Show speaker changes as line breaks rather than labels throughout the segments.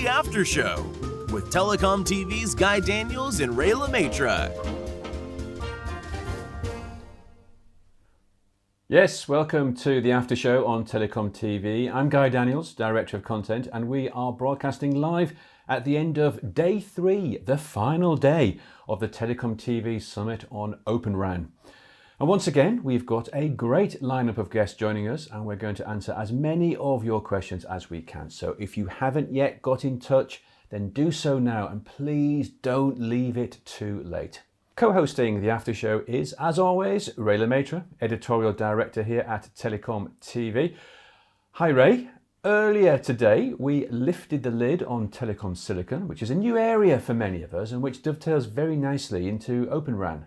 The After Show with TelecomTV's Guy Daniels and Ray Maistre.
Yes, welcome to The After Show on Telecom TV. I'm Guy Daniels, Director of Content, and we are broadcasting live at the end of Day 3, the final day of the TelecomTV Summit on Open RAN. And once again, we've got a great lineup of guests joining us, and we're going to answer as many of your questions as we can. So if you haven't yet got in touch, then do so now, and please don't leave it too late. Co-hosting the after show is, as always, Ray Maistre, Editorial Director here at Telecom TV. Hi Ray. Earlier today, we lifted the lid on Telecom Silicon, which is a new area for many of us and which dovetails very nicely into Open RAN.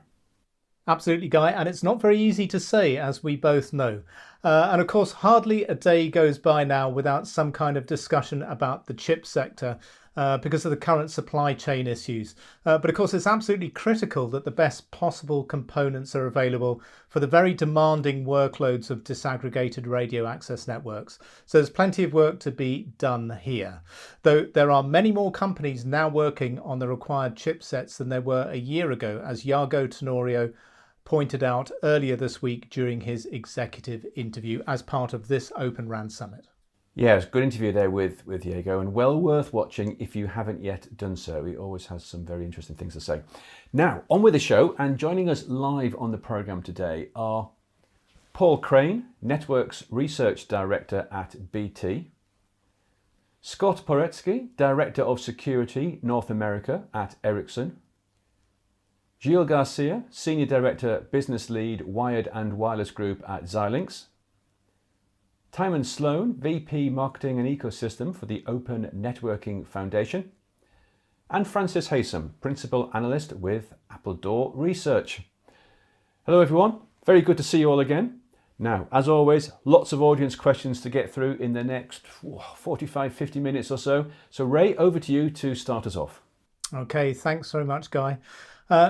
Absolutely, Guy, and it's not very easy to say, as we both know. And of course, hardly a day goes by now without some kind of discussion about the chip sector because of the current supply chain issues. But of course, it's absolutely critical that the best possible components are available for the very demanding workloads of disaggregated radio access networks. So there's plenty of work to be done here. Though there are many more companies now working on the required chipsets than there were a year ago, as Iago Tenorio pointed out earlier this week during his executive interview as part of this Open RAN Summit.
Yeah, it was a good interview there with Iago, and well worth watching if you haven't yet done so. He always has some very interesting things to say. Now, on with the show, and joining us live on the programme today are Paul Crane, Networks Research Director at BT, Scott Poretsky, Director of Security North America at Ericsson, Gilles Garcia, Senior Director, Business Lead, Wired and Wireless Group at Xilinx, Timon Sloan, VP Marketing and Ecosystem for the Open Networking Foundation, and Francis Haysom, Principal Analyst with Appledore Research. Hello everyone, very good to see you all again. Now, as always, lots of audience questions to get through in the next 45-50 minutes or so. So Ray, over to you to start us off.
Okay, thanks very much, Guy.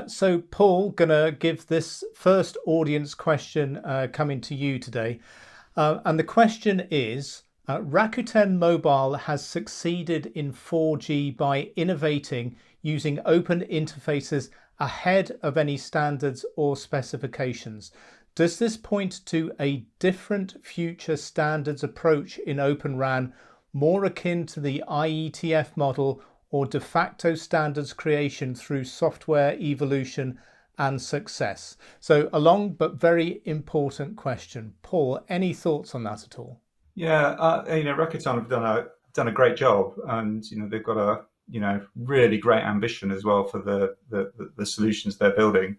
So Paul, gonna give this first audience question coming to you today. And the question is, Rakuten Mobile has succeeded in 4G by innovating using open interfaces ahead of any standards or specifications. Does this point to a different future standards approach in Open RAN, more akin to the IETF model, or de facto standards creation through software evolution and success? So a long but very important question. Paul, any thoughts on that at all?
Yeah, Rakuten have done a great job, and they've got a really great ambition as well for the solutions they're building.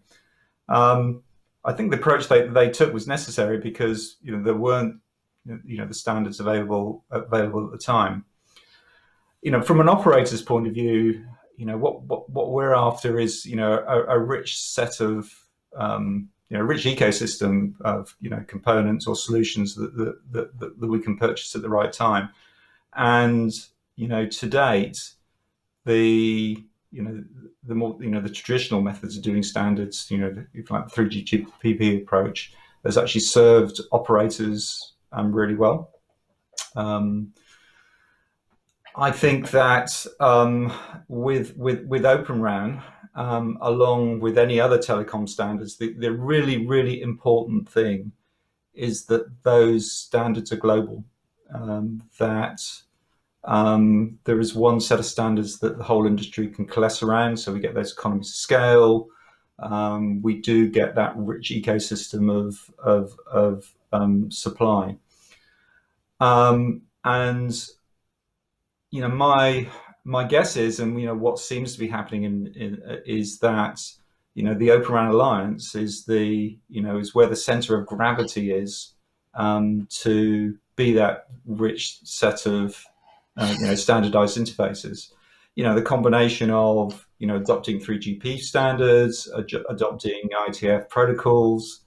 I think the approach they took was necessary because there weren't the standards available at the time. From an operator's point of view, what we're after is a rich set of rich ecosystem of components or solutions that we can purchase at the right time. And to date, the more the traditional methods of doing standards, like the 3G GPP approach, has actually served operators really well. I think that with Open RAN, along with any other telecom standards, the really, really important thing is that those standards are global, that there is one set of standards that the whole industry can coalesce around, so we get those economies of scale. We do get that rich ecosystem of supply. And my guess is, and what seems to be happening is that the Open RAN Alliance is is where the center of gravity is to be that rich set of standardized interfaces. The combination of adopting 3GP standards, adopting IETF protocols,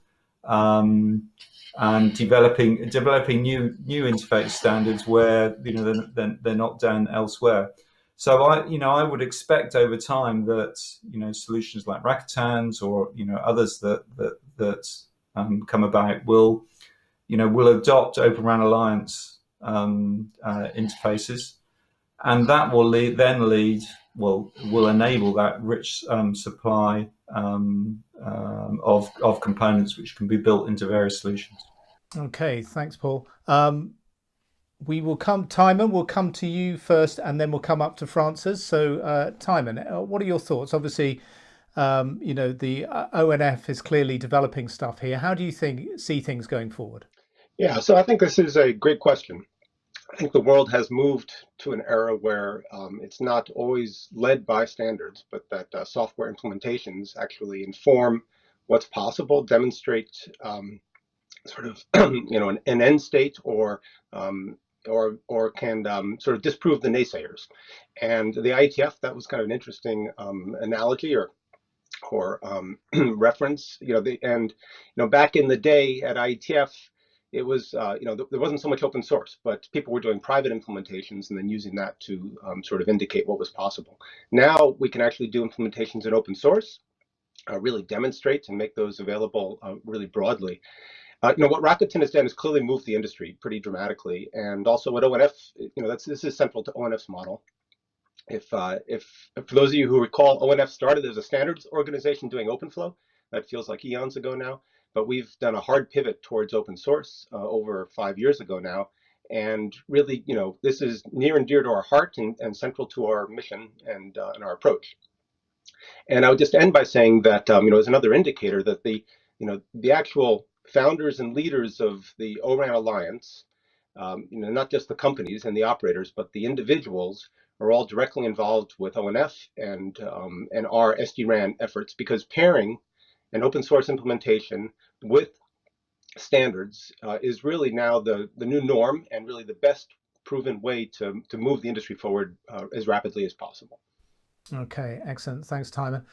and developing new interface standards where they're not done elsewhere. So I would expect over time that solutions like Rakuten's or others that come about will adopt Open RAN Alliance interfaces, and that will will enable that rich supply of components which can be built into various solutions.
Okay, thanks, Paul. We will come, Timon, we'll come to you first and then we'll come up to Francis. So, Timon, what are your thoughts? Obviously, the ONF is clearly developing stuff here. How do you see things going forward?
Yeah, so I think this is a great question. I think the world has moved to an era where it's not always led by standards, but that software implementations actually inform what's possible, demonstrate sort of an end state, or can sort of disprove the naysayers. And the IETF, that was kind of an interesting analogy or reference. Back in the day at IETF, it was there wasn't so much open source, but people were doing private implementations and then using that to sort of indicate what was possible. Now we can actually do implementations in open source, really demonstrate and make those available really broadly. What Rakuten has done is clearly moved the industry pretty dramatically, and also what ONF, this is central to ONF's model. If for those of you who recall, ONF started as a standards organization doing OpenFlow. That feels like eons ago now, but we've done a hard pivot towards open source over 5 years ago now. And really, this is near and dear to our heart and central to our mission and our approach. And I would just end by saying that, as another indicator that the actual founders and leaders of the ORAN Alliance, not just the companies and the operators, but the individuals are all directly involved with ONF and our SD-RAN efforts, because pairing an open source implementation with standards is really now the new norm and really the best proven way to move the industry forward as rapidly as possible.
Okay, excellent. Thanks, Timon.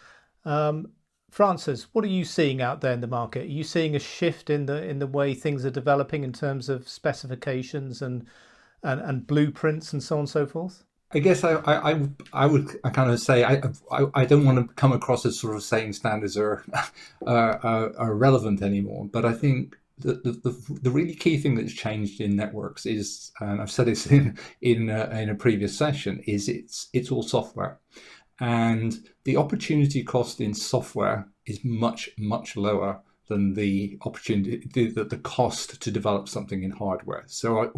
Francis, what are you seeing out there in the market? Are you seeing a shift in the way things are developing in terms of specifications and blueprints and so on and so forth?
I guess I would kind of say I don't want to come across as sort of saying standards are relevant anymore, but I think the really key thing that's changed in networks is, and I've said this in a previous session, is it's all software, and the opportunity cost in software is much lower than the opportunity, the cost to develop something in hardware. So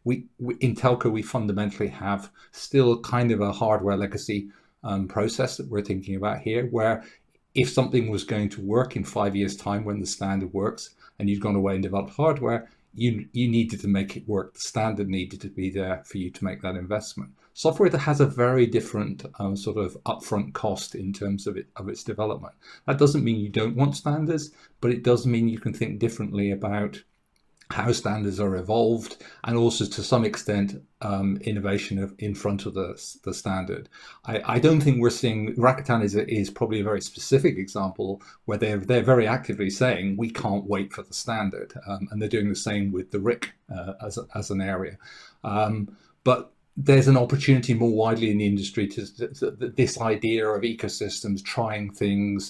we in telco, we fundamentally have still kind of a hardware legacy process that we're thinking about here, where if something was going to work in 5 years' time when the standard works, and you'd gone away and developed hardware, you needed to make it work. The standard needed to be there for you to make that investment. Software that has a very different sort of upfront cost in terms of its development. That doesn't mean you don't want standards, but it does mean you can think differently about how standards are evolved, and also to some extent innovation in front of the standard. I don't think we're seeing, Rakuten is probably a very specific example where they're very actively saying we can't wait for the standard, and they're doing the same with the RIC as an area. But there's an opportunity more widely in the industry to this idea of ecosystems, trying things,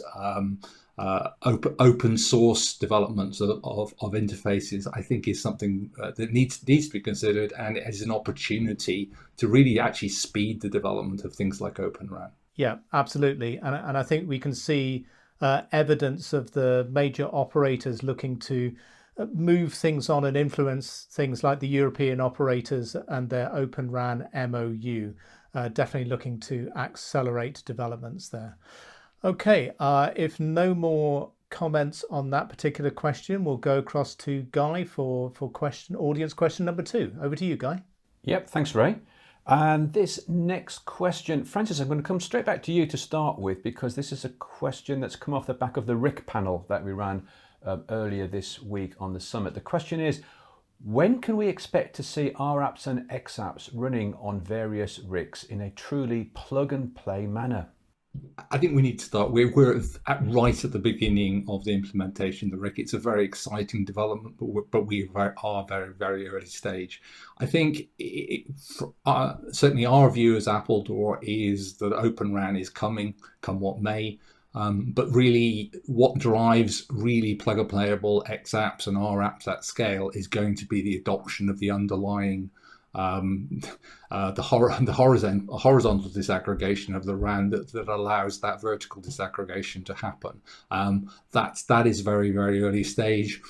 open source developments of interfaces, I think is something that needs to be considered, and it is an opportunity to really actually speed the development of things like Open RAN.
Yeah, absolutely. And I think we can see evidence of the major operators looking to move things on and influence things like the European operators and their Open RAN MOU, definitely looking to accelerate developments there. Okay, if no more comments on that particular question, we'll go across to Guy for audience question number 2. Over to you, Guy.
Yep, thanks, Ray. And this next question, Francis, I'm going to come straight back to you to start with, because this is a question that's come off the back of the RIC panel that we ran earlier this week on the summit. The question is, when can we expect to see xApps and xApps running on various RICs in a truly plug-and-play manner?
I think we need to start. We're right at the beginning of the implementation of the RIC. It's a very exciting development, but we are very, very early stage. I think certainly our view as Appledore is that Open RAN is coming, come what may. But really, what drives really plug-and-playable xApps and rApps at scale is going to be the adoption of the underlying the horizontal disaggregation of the RAN that allows that vertical disaggregation to happen. That is very, very early stage.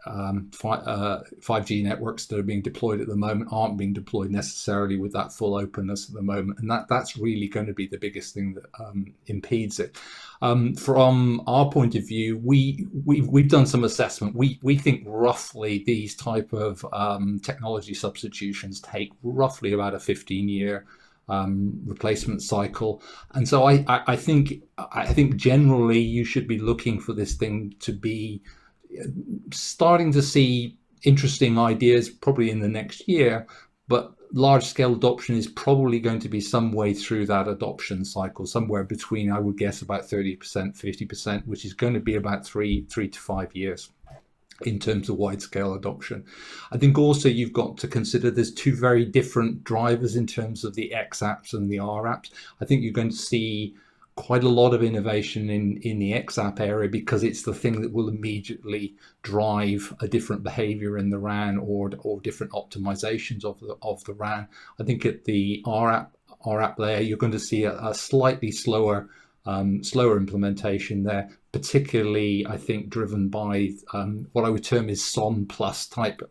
5G networks that are being deployed at the moment aren't being deployed necessarily with that full openness at the moment, and that's really going to be the biggest thing that impedes it. From our point of view, we've done some assessment. We think roughly these type of technology substitutions take roughly about a 15-year replacement cycle, and so I think generally you should be looking for this thing to be starting to see interesting ideas probably in the next year, but large-scale adoption is probably going to be some way through that adoption cycle, somewhere between, I would guess, about 30%, 50%, which is going to be about three to 5 years in terms of wide-scale adoption. I think also you've got to consider there's two very different drivers in terms of the xApps and the rApps. I think you're going to see quite a lot of innovation in the xApp area because it's the thing that will immediately drive a different behavior in the RAN or different optimizations of the RAN. I think at the rApp layer, you're going to see a slightly slower implementation there, particularly I think driven by what I would term is SON plus type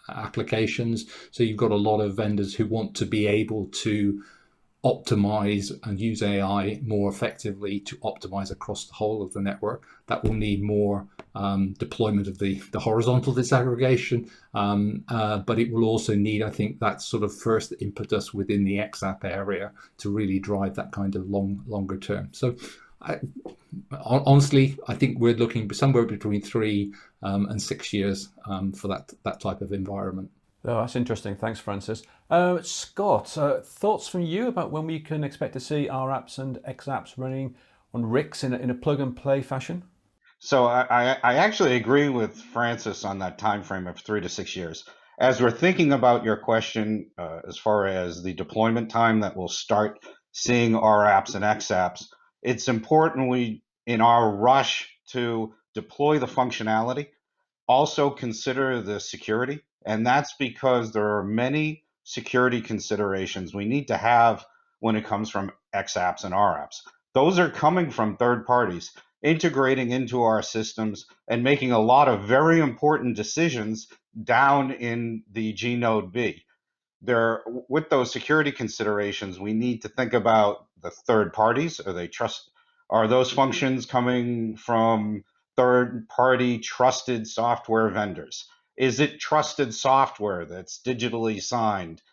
applications. So you've got a lot of vendors who want to be able to optimize and use AI more effectively to optimize across the whole of the network. That will need more deployment of the horizontal disaggregation, but it will also need, I think, that sort of first impetus within the xApp area to really drive that kind of longer term. So honestly, I think we're looking somewhere between 3 and 6 years for that type of environment.
Oh, that's interesting. Thanks, Francis. Scott, thoughts from you about when we can expect to see rApps and xApps running on RICs in a plug-and-play fashion?
So I actually agree with Francis on that time frame of 3 to 6 years. As we're thinking about your question, as far as the deployment time that we'll start seeing rApps and xApps, it's important we, in our rush to deploy the functionality, also consider the security. And that's because there are many security considerations we need to have when it comes from xApps and rApps. Those are coming from third parties, integrating into our systems and making a lot of very important decisions down in the G node B. With those security considerations, we need to think about the third parties. Are those functions coming from third-party trusted software vendors? Is it trusted software that's digitally signed?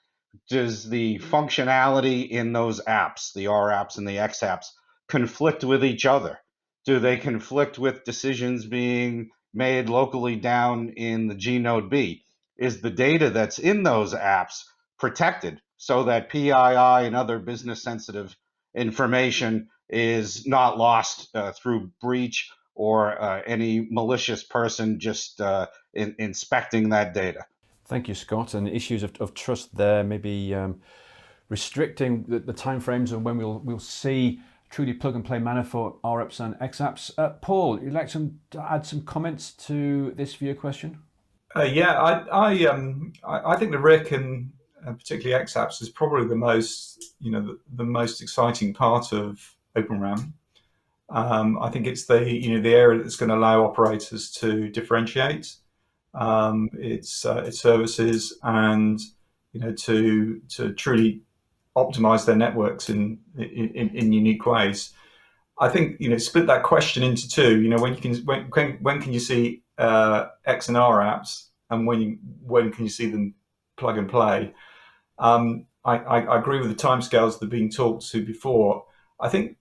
Does the functionality in those apps, the rApps and the xApps, conflict with each other? Do they conflict with decisions being made locally down in the G node B? Is the data that's in those apps protected so that PII and other business sensitive information is not lost through breach or any malicious person just inspecting that data?
Thank you, Scott. And issues of trust there, maybe restricting the timeframes and when we'll see truly plug-and-play manner for rApps and xApps. Paul, you'd like to add some comments to this viewer question?
Yeah, I think the RIC and particularly xApps is probably the most exciting part of Open RAN. I think it's the area that's going to allow operators to differentiate its services and to truly optimize their networks in unique ways. I think split that question into two. When can you see X and R apps, and when can you see them plug and play? I agree with the timescales that are being talked to before. I think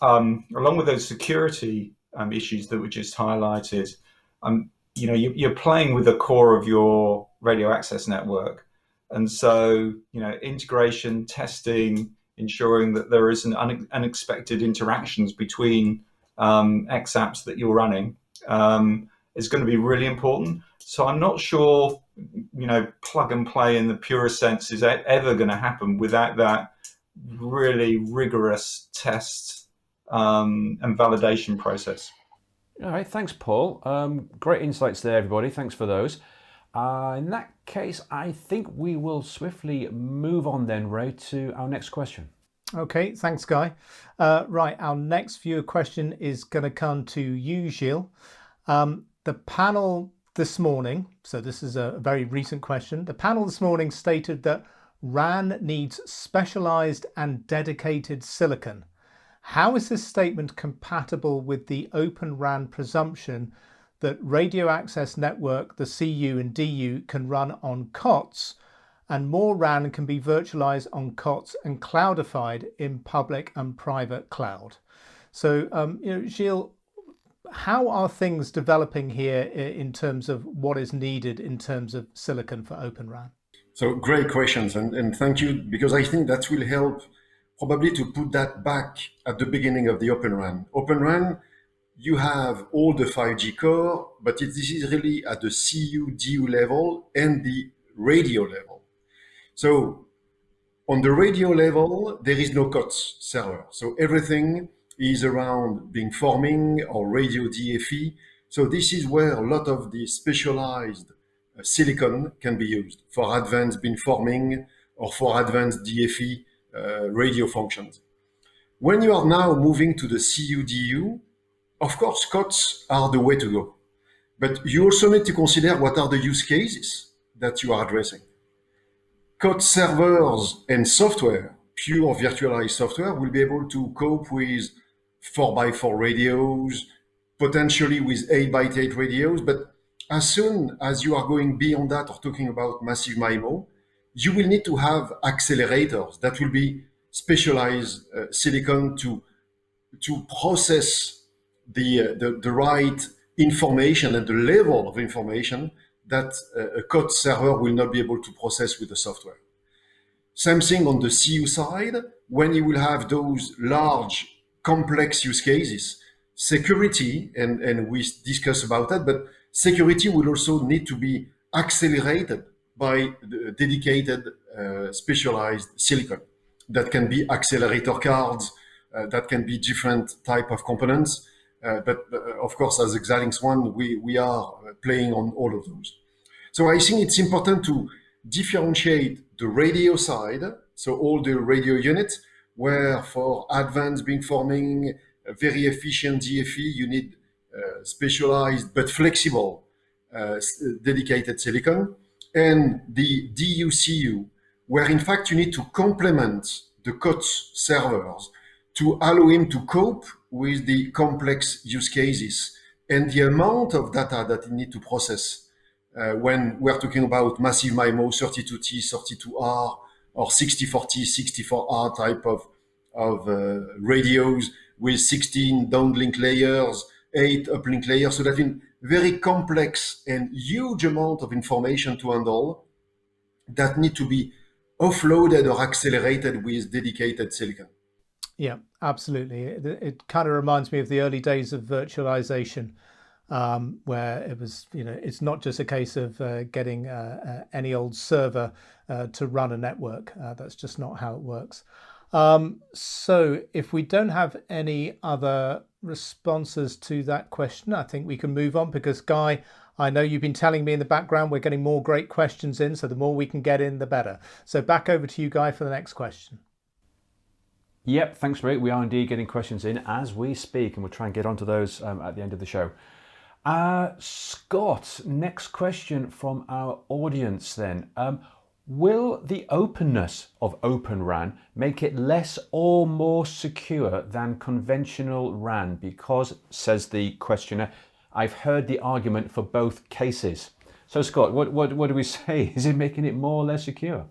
along with those security issues that were just highlighted, you're playing with the core of your radio access network, and so integration, testing, ensuring that there isn't unexpected interactions between xApps that you're running is going to be really important. So I'm not sure plug and play in the purest sense is ever going to happen without that really rigorous test and validation process.
All right, thanks, Paul. Great insights there, everybody. Thanks for those. In that case, I think we will swiftly move on then, Ray, to our next question.
Okay, thanks, Guy. Right, our next viewer question is going to come to you, Gilles. The panel this morning, so this is a very recent question, the panel this morning stated that RAN needs specialized and dedicated silicon. How is this statement compatible with the Open RAN presumption that radio access network, the CU and DU, can run on COTS, and more RAN can be virtualized on COTS and cloudified in public and private cloud? So, Gilles, how are things developing here in terms of what is needed in terms of silicon for Open RAN?
So great questions, and thank you, because I think that will help probably to put that back at the beginning of the Open RAN. Open RAN, you have all the 5G core, but this is really at the CU, DU level and the radio level. So on the radio level, there is no COTS server. So everything is around beamforming or radio DFE. So this is where a lot of the specialized silicon can be used for advanced beamforming or for advanced DFE radio functions. When you are now moving to the CU-DU, of course, COTS are the way to go. But you also need to consider what are the use cases that you are addressing. COTS servers and software, pure virtualized software, will be able to cope with 4x4 radios, potentially with 8x8 radios. But as soon as you are going beyond that or talking about massive MIMO, you will need to have accelerators that will be specialized silicon to process the right information and the level of information that a COTS server will not be able to process with the software. Same thing on the CU side, when you will have those large, complex use cases, security, and we discuss about that, but security will also need to be accelerated by the dedicated specialized silicon. That can be accelerator cards, that can be different type of components. But of course, as Xilinx one, we are playing on all of those. So I think it's important to differentiate the radio side, so all the radio units, where for advanced beamforming, very efficient DFE, you need specialized but flexible dedicated silicon, and the DU-CU, where in fact you need to complement the COTS servers to allow him to cope with the complex use cases and the amount of data that you need to process when we're talking about massive MIMO, 32T, 32R, or 6040, 64R type of radios with 16 downlink layers, 8 uplink layers. So that's in very complex and huge amount of information to handle that need to be offloaded or accelerated with dedicated silicon.
Yeah, absolutely. It kind of reminds me of the early days of virtualization, where it was, it's not just a case of getting any old server to run a network. That's just not how it works. So if we don't have any other responses to that question, I think we can move on, because Guy, I know you've been telling me in the background we're getting more great questions in, so the more we can get in, the better. So back over to you, Guy, for the next question.
Yep, thanks, Ray. We are indeed getting questions in as we speak, and we'll try and get onto those at the end of the show. Scott, next question from our audience then. Will the openness of Open RAN make it less or more secure than conventional RAN? Because, says the questioner, I've heard the argument for both cases. So Scott, what do we say? Is it making it more or less secure?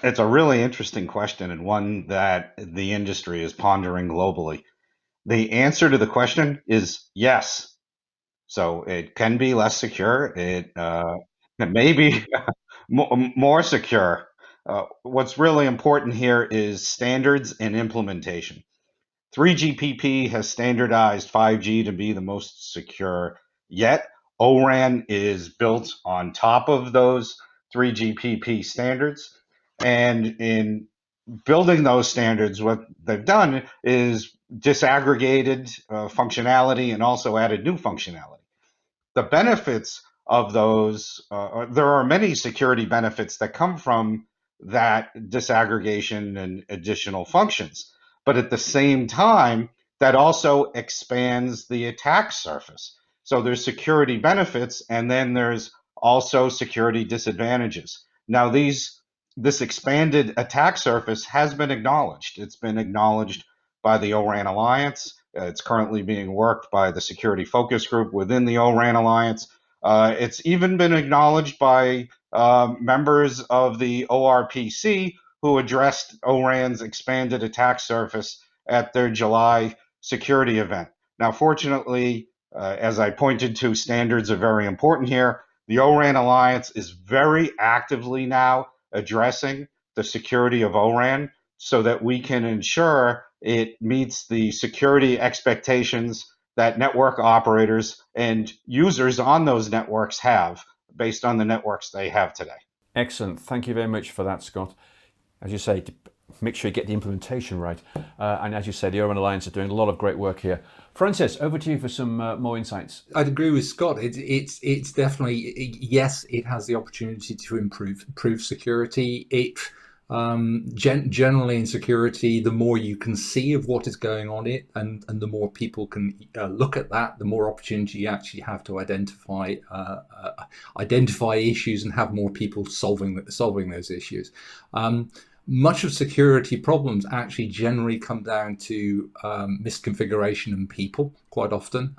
It's a really interesting question, and one that the industry is pondering globally. The answer to the question is yes. So it can be less secure. It may be more secure. What's really important here is standards and implementation. 3GPP has standardized 5G to be the most secure yet. O-RAN is built on top of those 3GPP standards. And in building those standards, what they've done is disaggregated functionality and also added new functionality. The benefits of those, there are many security benefits that come from that disaggregation and additional functions. But at the same time, that also expands the attack surface. So there's security benefits, and then there's also security disadvantages. Now, this expanded attack surface has been acknowledged. It's been acknowledged by the ORAN Alliance. It's currently being worked by the security focus group within the ORAN Alliance. It's even been acknowledged by members of the ORPC who addressed ORAN's expanded attack surface at their July security event. Now, fortunately, as I pointed to, standards are very important here. The ORAN Alliance is very actively now addressing the security of ORAN so that we can ensure it meets the security expectations that network operators and users on those networks have based on the networks they have today.
Excellent. Thank you very much for that, Scott. As you say, make sure you get the implementation right. And as you say, the ORAN Alliance are doing a lot of great work here. Francis, over to you for some more insights.
I'd agree with Scott. It's definitely, yes, it has the opportunity to improve security. It generally in security, the more you can see of what is going on and the more people can look at that, the more opportunity you actually have to identify issues and have more people solving those issues. Much of security problems actually generally come down to misconfiguration and people quite often.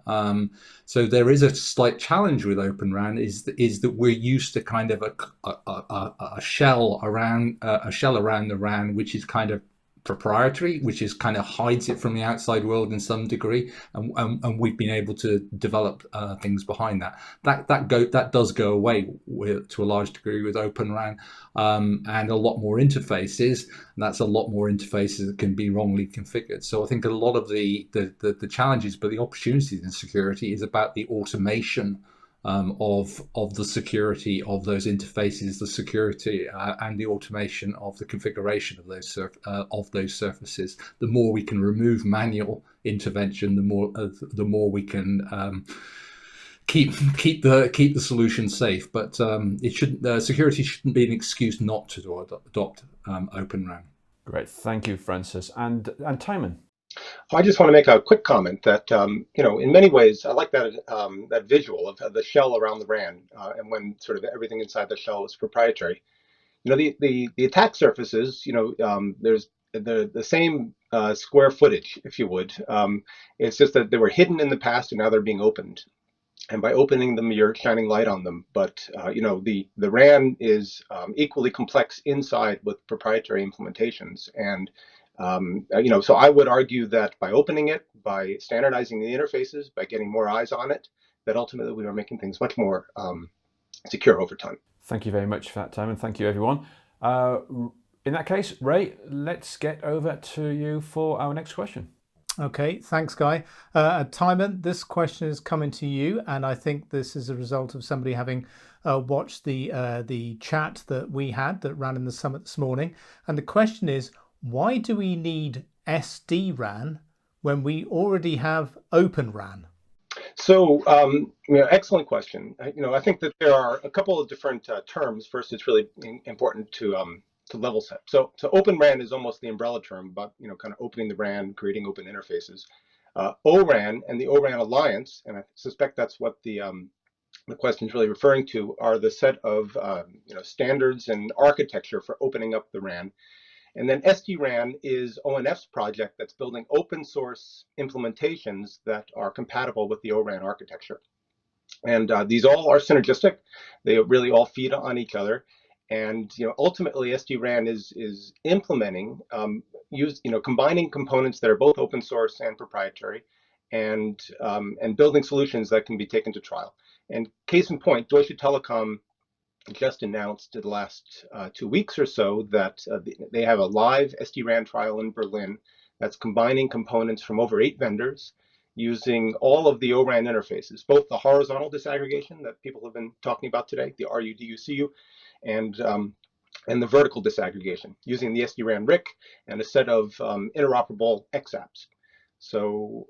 So there is a slight challenge with Open RAN is that we're used to kind of a shell around the RAN, which is kind of proprietary, which is kind of hides it from the outside world in some degree, and we've been able to develop things behind that. That does go away to a large degree with Open RAN, and a lot more interfaces. And that's a lot more interfaces that can be wrongly configured. So I think a lot of the challenges, but the opportunities in security is about the automation of the security of those interfaces, the security and the automation of the configuration of those surfaces. The more we can remove manual intervention, the more we can keep the solution safe. But security shouldn't be an excuse not to adopt Open RAN.
Great, thank you, Francis. And Timon.
I just want to make a quick comment that in many ways I like that visual of the shell around the RAN, and when sort of everything inside the shell is proprietary. The attack surfaces, there's the same square footage, if you would. It's just that they were hidden in the past and now they're being opened, and by opening them, you're shining light on them. But the RAN is equally complex inside with proprietary implementations, and so I would argue that by opening it, by standardizing the interfaces, by getting more eyes on it, that ultimately we are making things much more secure over time.
Thank you very much for that, Timon. Thank you, everyone. In that case, Ray, let's get over to you for our next question.
Okay, thanks, Guy. Timon, this question is coming to you, and I think this is a result of somebody having watched the chat that we had that ran in the summit this morning. And the question is, why do we need SD-RAN when we already have Open RAN?
So, excellent question. I think that there are a couple of different terms. First, it's really important to level set. So Open RAN is almost the umbrella term, but kind of opening the RAN, creating open interfaces. ORAN and the ORAN Alliance, and I suspect that's what the question is really referring to, are the set of standards and architecture for opening up the RAN. And then SD-RAN is ONF's project that's building open source implementations that are compatible with the ORAN architecture. And these all are synergistic. They really all feed on each other. And ultimately, SD-RAN is implementing, combining components that are both open source and proprietary, and building solutions that can be taken to trial. And case in point, Deutsche Telekom just announced in the last 2 weeks or so that they have a live SD-RAN trial in Berlin that's combining components from over 8 vendors using all of the ORAN interfaces, both the horizontal disaggregation that people have been talking about today, the RU-DU-CU, and the vertical disaggregation using the SD-RAN RIC and a set of interoperable xApps. So,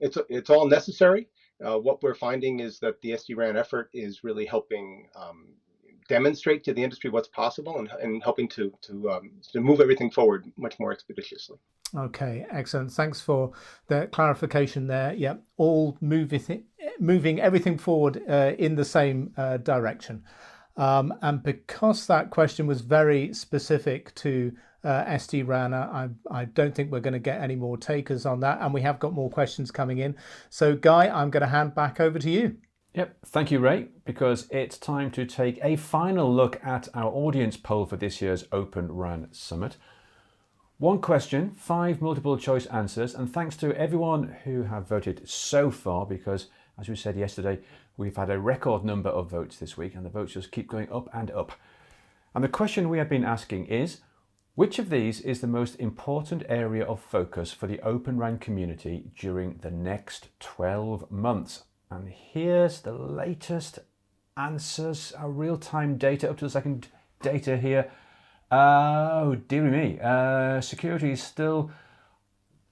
it's all necessary. what we're finding is that the SD-RAN effort is really helping demonstrate to the industry what's possible and helping to move everything forward much more expeditiously.
Okay, excellent. Thanks for the clarification there. Yeah, all moving everything forward in the same direction. And because that question was very specific to SD-RAN, I don't think we're going to get any more takers on that. And we have got more questions coming in. So, Guy, I'm going to hand back over to you.
Yep, thank you, Ray, because it's time to take a final look at our audience poll for this year's Open RAN Summit. One question, 5 multiple choice answers, and thanks to everyone who have voted so far, because as we said yesterday, we've had a record number of votes this week and the votes just keep going up and up. And the question we have been asking is, which of these is the most important area of focus for the Open RAN community during the next 12 months? And here's the latest answers, our real-time data, up to the second data here. Oh, dearie me. Security is still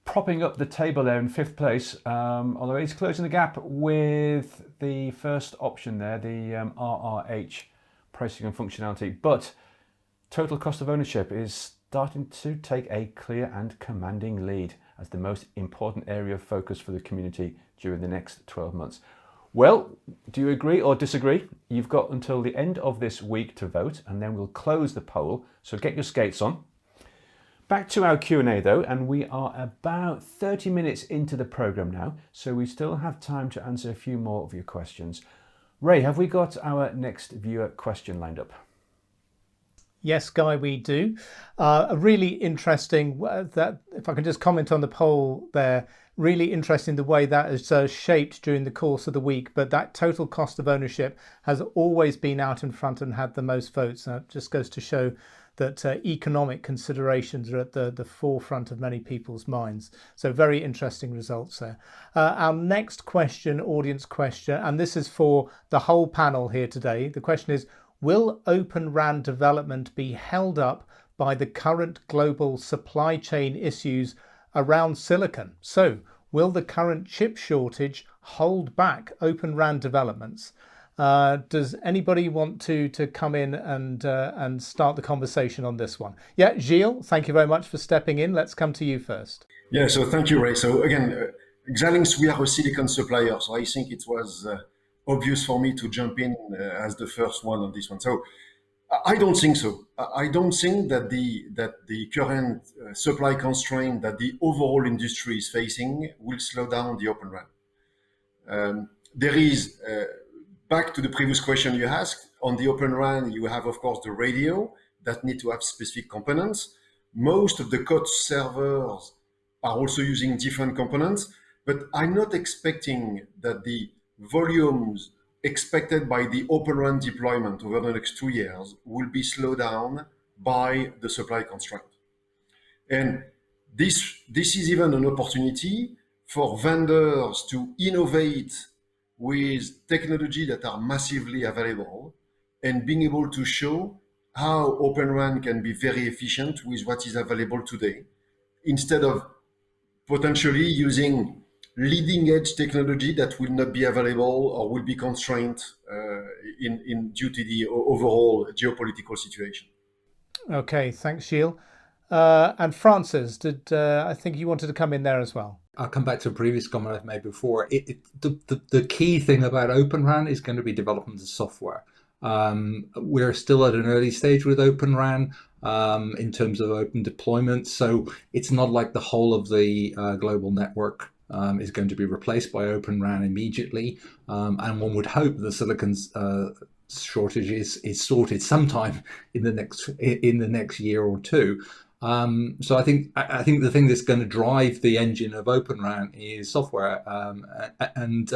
propping up the table there in 5th place, although it's closing the gap with the first option there, the RRH pricing and functionality. But total cost of ownership is starting to take a clear and commanding lead as the most important area of focus for the community during the next 12 months. Well, do you agree or disagree? You've got until the end of this week to vote, and then we'll close the poll, so get your skates on. Back to our Q&A though, and we are about 30 minutes into the programme now, so we still have time to answer a few more of your questions. Ray, have we got our next viewer question lined up?
Yes, Guy, we do. A really interesting, that if I can just comment on the poll there, really interesting the way that is shaped during the course of the week, but that total cost of ownership has always been out in front and had the most votes. It just goes to show that economic considerations are at the forefront of many people's minds. So very interesting results there. Our next question, audience question, and this is for the whole panel here today. The question is, will Open RAN development be held up by the current global supply chain issues around silicon? So, will the current chip shortage hold back Open RAN developments? Does anybody want to come in and start the conversation on this one? Yeah, Gilles, thank you very much for stepping in. Let's come to you first.
Yeah, so thank you, Ray. So again, Xilinx, we are a silicon supplier, so I think it was obvious for me to jump in as the first one on this one. So I don't think so. I don't think that the current supply constraint that the overall industry is facing will slow down the Open RAN. There is, back to the previous question you asked, on the Open RAN, you have, of course, the radio that need to have specific components. Most of the code servers are also using different components, but I'm not expecting that the volumes expected by the Open RAN deployment over the next 2 years will be slowed down by the supply constraint. And this is even an opportunity for vendors to innovate with technology that are massively available and being able to show how Open RAN can be very efficient with what is available today, instead of potentially using leading edge technology that will not be available or will be constrained due to the overall geopolitical situation. Okay,
thanks, Gilles. And Francis, I think you wanted to come in there as well.
I'll come back to a previous comment I've made before. The key thing about Open RAN is going to be development of software. We're still at an early stage with Open RAN in terms of open deployment, so it's not like the whole of the global network is going to be replaced by Open RAN immediately, and one would hope the silicon's shortage is sorted sometime in the next year or two. So I think the thing that's going to drive the engine of Open RAN is software, and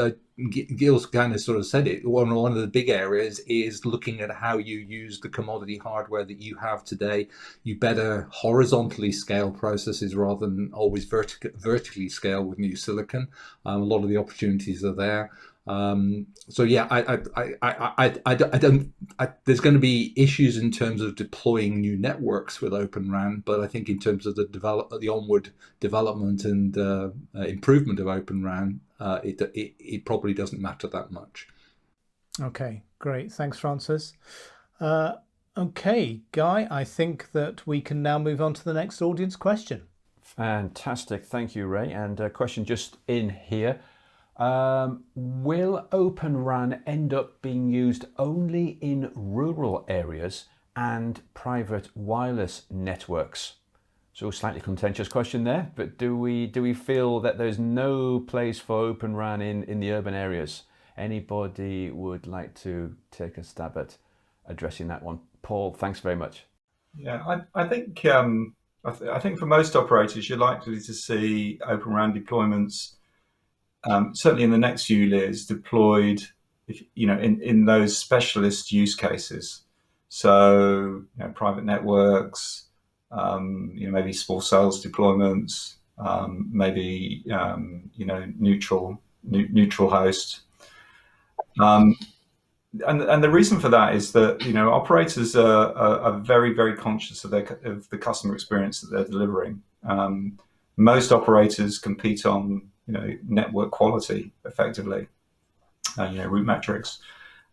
Gilles kind of sort of said it. One of the big areas is looking at how you use the commodity hardware that you have today. You better horizontally scale processes rather than always vertically scale with new silicon. A lot of the opportunities are there. So yeah, there's going to be issues in terms of deploying new networks with Open RAN, but I think in terms of the onward development and improvement of Open RAN, it probably doesn't matter that much.
Okay, great. Thanks, Francis. Okay, Guy, I think that we can now move on to the next audience question.
Fantastic. Thank you, Ray. And a question just in here. Will Open RAN end up being used only in rural areas and private wireless networks? So slightly contentious question there, but do we feel that there's no place for Open RAN in the urban areas? Anybody would like to take a stab at addressing that one? Paul, thanks very much.
Yeah, I think I think for most operators, you're likely to see Open RAN deployments, certainly in the next few years, deployed, in those specialist use cases. So, private networks, maybe small cells deployments, maybe neutral host. And the reason for that is that operators are very, very conscious of the customer experience that they're delivering. Most operators compete on network quality effectively, root metrics,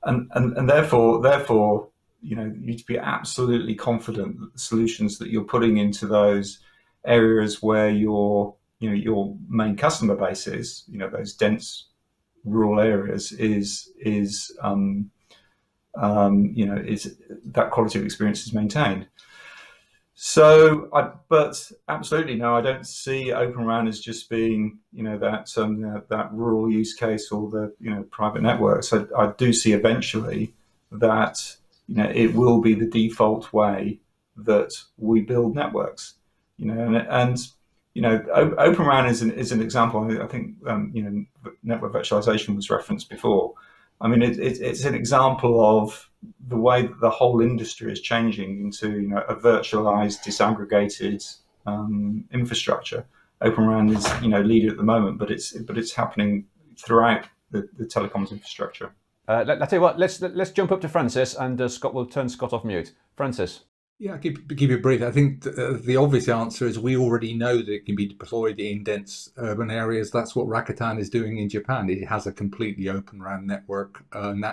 and therefore you need to be absolutely confident that the solutions that you're putting into those areas where your main customer base is, those dense rural areas, is that quality of experience is maintained. So, but absolutely no, I don't see Open RAN as just being that rural use case or the private networks. I do see eventually that it will be the default way that we build networks. Open RAN is an example. I think network virtualization was referenced before. I mean, it's an example of the way that the whole industry is changing into a virtualized, disaggregated infrastructure. Open RAN is leader at the moment, but it's happening throughout the telecoms infrastructure.
I'll tell you what. Let's jump up to Francis, and Scott will turn Scott off mute. Francis.
Yeah, keep it brief. I think the obvious answer is we already know that it can be deployed in dense urban areas. That's what Rakuten is doing in Japan. It has a completely Open RAN network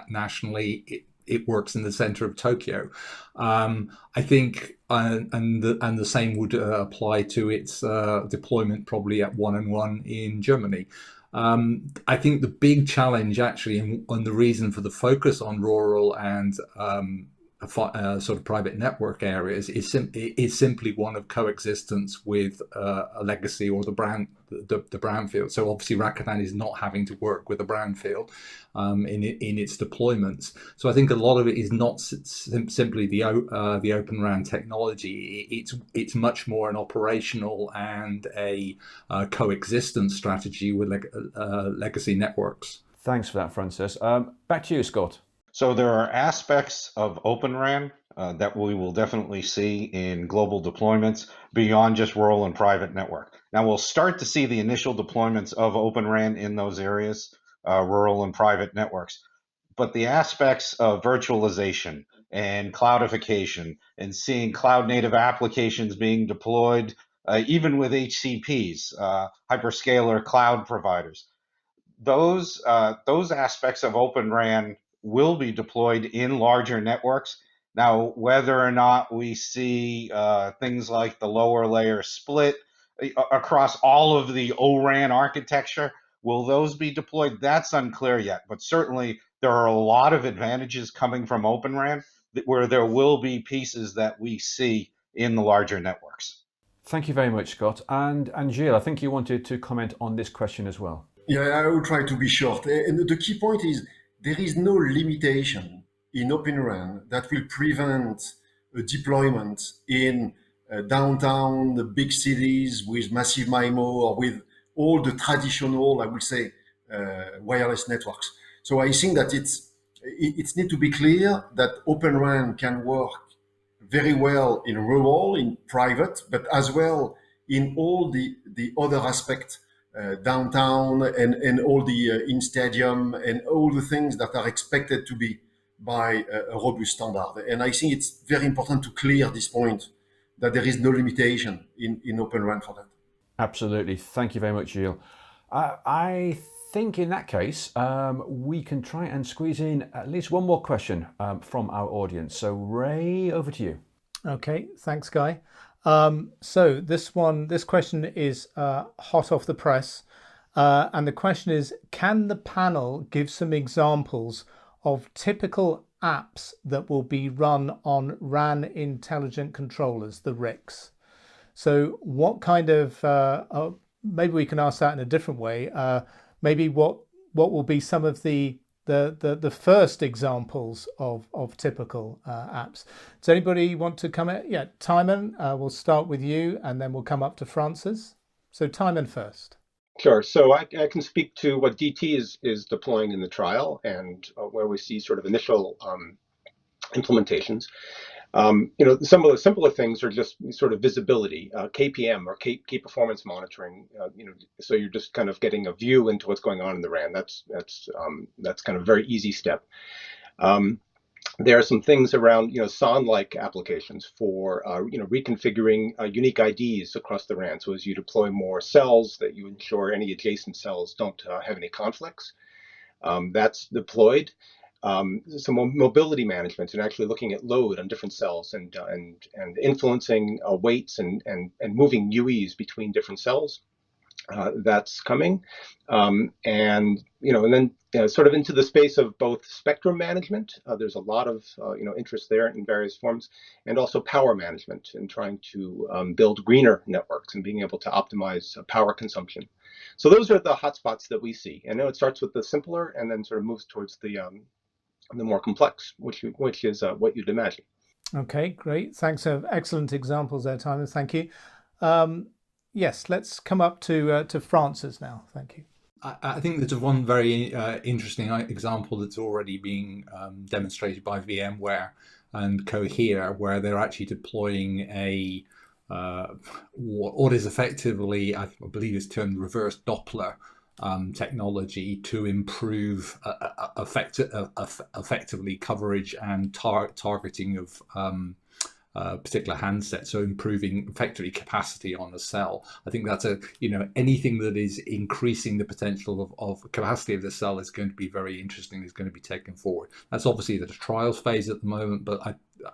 nationally. It works in the center of Tokyo. I think, and the same would apply to its deployment probably at 1&1 in Germany. I think the big challenge actually, and the reason for the focus on rural and sort of private network areas is simply one of coexistence with a legacy or the brownfield. So obviously Rakuten is not having to work with a brownfield in its deployments. So I think a lot of it is not simply the Open RAN technology. It's much more an operational and a coexistence strategy with legacy networks.
Thanks for that, Francis. Back to you, Scott.
So there are aspects of Open RAN that we will definitely see in global deployments beyond just rural and private network. Now we'll start to see the initial deployments of Open RAN in those areas, rural and private networks. But the aspects of virtualization and cloudification and seeing cloud native applications being deployed, even with HCPs, hyperscaler cloud providers, those aspects of Open RAN will be deployed in larger networks. Now, whether or not we see things like the lower layer split across all of the O-RAN architecture, will those be deployed? That's unclear yet, but certainly there are a lot of advantages coming from Open RAN where there will be pieces that we see in the larger networks.
Thank you very much, Scott. And Gilles, I think you wanted to comment on this question as well.
Yeah, I will try to be short. And the key point is there is no limitation in Open RAN that will prevent a deployment in downtown, the big cities with massive MIMO or with all the traditional, I would say, wireless networks. So I think that it's need to be clear that Open RAN can work very well in rural, in private, but as well in all the other aspects, downtown and all the in stadium and all the things that are expected to be by a robust standard. And I think it's very important to clear this point that there is no limitation in Open RAN for that.
Absolutely. Thank you very much, Gilles. I think in that case, we can try and squeeze in at least one more question from our audience. So Ray, over to you.
Okay, thanks, Guy. So this question is hot off the press. And the question is, can the panel give some examples of typical apps that will be run on RAN intelligent controllers, the RICs? So what kind of, maybe we can ask that in a different way, maybe what will be some of the first examples of typical apps? Does anybody want to come in? Yeah, Timon, we'll start with you and then we'll come up to Francis. So Timon first.
Sure. So I can speak to what DT is deploying in the trial and where we see sort of initial implementations. Some of the simpler things are just sort of visibility, KPM or key performance monitoring. So you're just kind of getting a view into what's going on in the RAN. That's kind of a very easy step. There are some things around SON-like applications for reconfiguring unique IDs across the RAN. So as you deploy more cells, that you ensure any adjacent cells don't have any conflicts. That's deployed. Some mobility management and actually looking at load on different cells and influencing weights and moving UEs between different cells. That's coming, and then sort of into the space of both spectrum management. There's a lot of interest there in various forms, and also power management and trying to build greener networks and being able to optimize power consumption. So those are the hotspots that we see. I know it starts with the simpler and then sort of moves towards the more complex, which is what you'd imagine.
Okay, great. Thanks. Excellent examples there, Timon. Thank you. Yes, let's come up to Francis now. Thank you.
I think there's one very interesting example that's already being demonstrated by VMware and Cohere, where they're actually deploying a what is effectively, I believe it's termed reverse Doppler technology to improve effectively coverage and targeting of particular handset, so improving effectively capacity on a cell. I think that's anything that is increasing the potential of capacity of the cell is going to be very interesting, is going to be taken forward. That's obviously the trials phase at the moment, but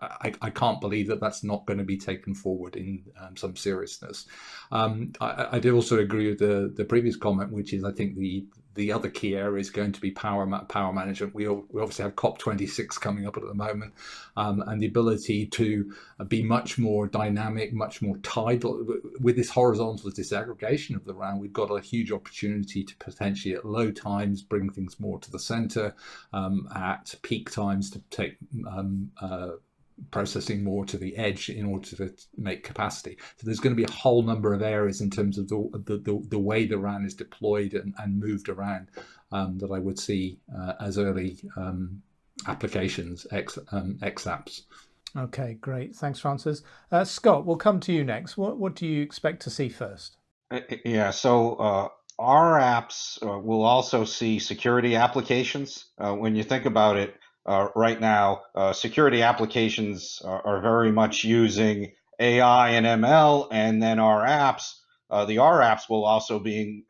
I can't believe that that's not going to be taken forward in some seriousness. I do also agree with the previous comment, which is I think the other key area is going to be power management. We obviously have COP26 coming up at the moment, and the ability to be much more dynamic, much more tied. With this horizontal disaggregation of the RAN, we've got a huge opportunity to potentially at low times bring things more to the center, at peak times to take processing more to the edge in order to make capacity. So there's going to be a whole number of areas in terms of the way the RAN is deployed and moved around that I would see as early applications, xApps.
Okay, great. Thanks, Francis. Scott, we'll come to you next. What do you expect to see first?
Yeah, so our apps will also see security applications. When you think about it, right now, security applications are very much using AI and ML, and then our apps, the R apps will also be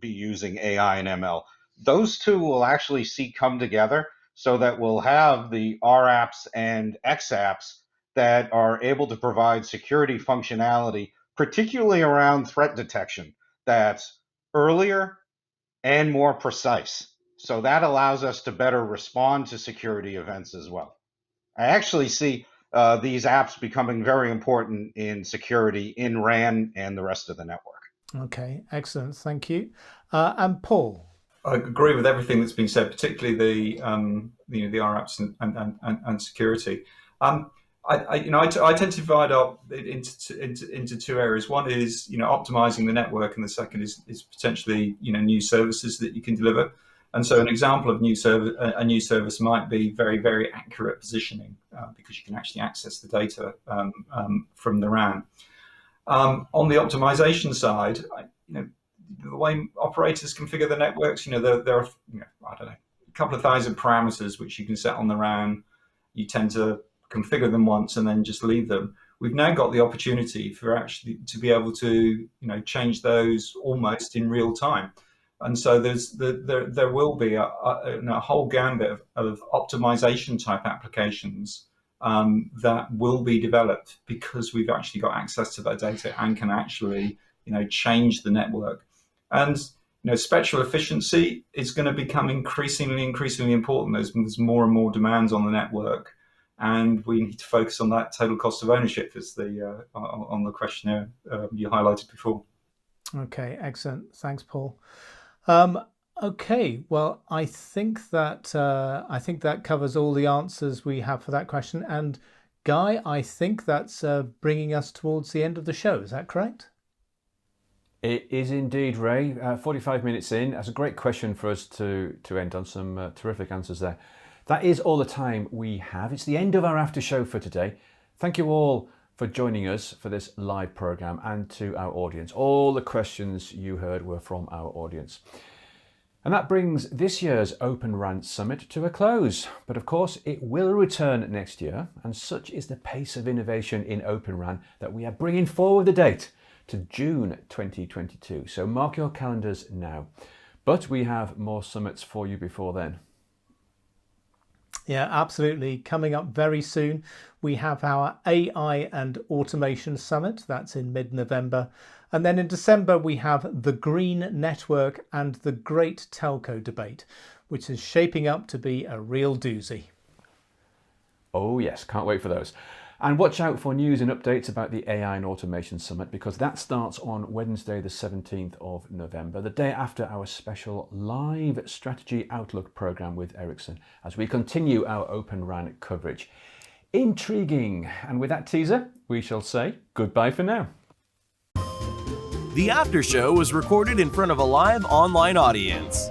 using AI and ML. Those two will actually come together so that we'll have the R apps and xApps that are able to provide security functionality, particularly around threat detection, that's earlier and more precise. So that allows us to better respond to security events as well. I actually see these apps becoming very important in security in RAN and the rest of the network. Okay,
excellent. Thank you. And Paul?
I agree with everything that's been said, particularly the R apps and security. I tend to divide up into two areas. One is optimizing the network, and the second is potentially new services that you can deliver. And so an example of a new service might be very, very accurate positioning because you can actually access the data from the RAN. On the optimization side, the way operators configure the networks, there are I don't know, a couple of thousand parameters which you can set on the RAN. You tend to configure them once and then just leave them. We've now got the opportunity for actually to be able to change those almost in real time. And so there will be a whole gambit of optimization type applications that will be developed because we've actually got access to that data and can actually change the network. And spectral efficiency is going to become increasingly important. There's more and more demands on the network, and we need to focus on that total cost of ownership as on the questionnaire you highlighted before.
Okay, excellent. Thanks, Paul. Okay, well, I think that covers all the answers we have for that question. And Guy, I think that's bringing us towards the end of the show. Is that correct?
It is indeed, Ray. 45 minutes in. That's a great question for us to end on. Some terrific answers there. That is all the time we have. It's the end of our after show for today. Thank you all for joining us for this live program, and to our audience. All the questions you heard were from our audience. And that brings this year's Open RAN Summit to a close. But of course, it will return next year, and such is the pace of innovation in Open RAN that we are bringing forward the date to June 2022. So mark your calendars now. But we have more summits for you before then.
Yeah, absolutely. Coming up very soon, we have our AI and Automation Summit. That's in mid-November. And then in December, we have the Green Network and the Great Telco Debate, which is shaping up to be a real doozy.
Oh yes, can't wait for those. And watch out for news and updates about the AI and Automation Summit, because that starts on Wednesday the 17th of November, the day after our special live strategy outlook program with Ericsson, as we continue our Open RAN coverage. Intriguing. And with that teaser, we shall say goodbye for now.
The after show was recorded in front of a live online audience.